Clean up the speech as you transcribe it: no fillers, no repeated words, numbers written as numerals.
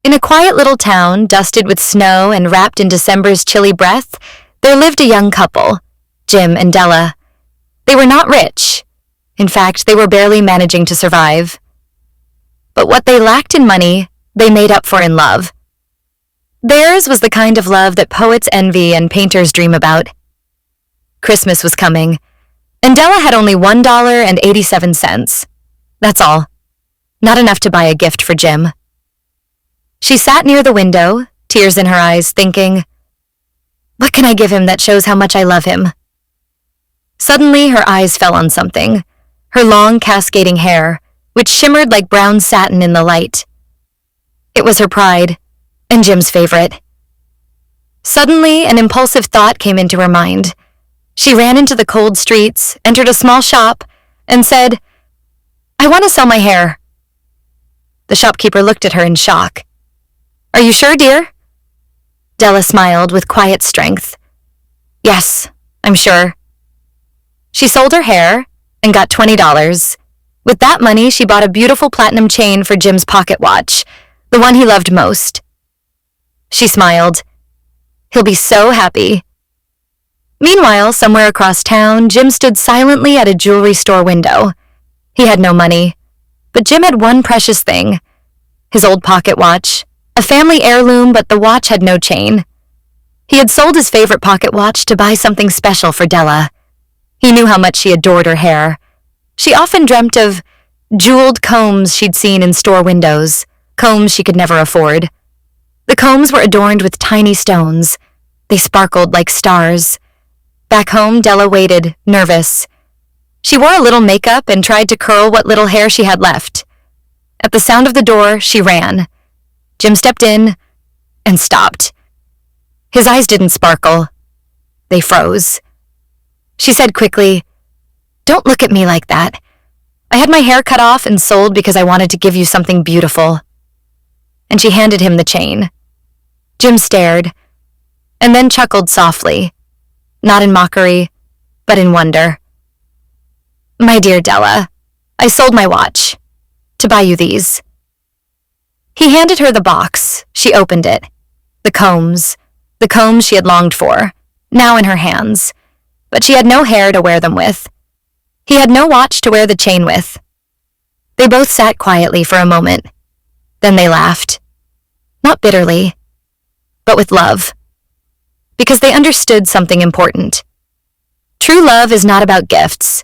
In a quiet little town, dusted with snow and wrapped in December's chilly breath, there lived a young couple, Jim and Della. They were not rich. In fact, they were barely managing to survive. But what they lacked in money, they made up for in love. Theirs was the kind of love that poets envy and painters dream about. Christmas was coming, and Della had only $1.87. That's all. Not enough to buy a gift for Jim. She sat near the window, tears in her eyes, thinking, "What can I give him that shows how much I love him?" Suddenly, her eyes fell on something, her long cascading hair, which shimmered like brown satin in the light. It was her pride, and Jim's favorite. Suddenly, an impulsive thought came into her mind. She ran into the cold streets, entered a small shop, and said, "I want to sell my hair." The shopkeeper looked at her in shock. "Are you sure, dear?" Della smiled with quiet strength. "Yes, I'm sure." She sold her hair and got $20. With that money, she bought a beautiful platinum chain for Jim's pocket watch, the one he loved most. She smiled. He'll be so happy. Meanwhile, somewhere across town, Jim stood silently at a jewelry store window. He had no money, but Jim had one precious thing, his old pocket watch, a family heirloom, but the watch had no chain. He had sold his favorite pocket watch to buy something special for Della. He knew how much she adored her hair. She often dreamt of jeweled combs she'd seen in store windows, combs she could never afford. The combs were adorned with tiny stones. They sparkled like stars. Back home, Della waited, nervous. She wore a little makeup and tried to curl what little hair she had left. At the sound of the door, she ran. Jim stepped in and stopped. His eyes didn't sparkle. They froze. She said quickly, "Don't look at me like that. I had my hair cut off and sold because I wanted to give you something beautiful." And she handed him the chain. Jim stared, and then chuckled softly, not in mockery, but in wonder. "My dear Della, I sold my watch to buy you these." He handed her the box. She opened it. The combs she had longed for, now in her hands, but she had no hair to wear them with. He had no watch to wear the chain with. They both sat quietly for a moment. Then they laughed. Not bitterly, but with love. Because they understood something important. True love is not about gifts.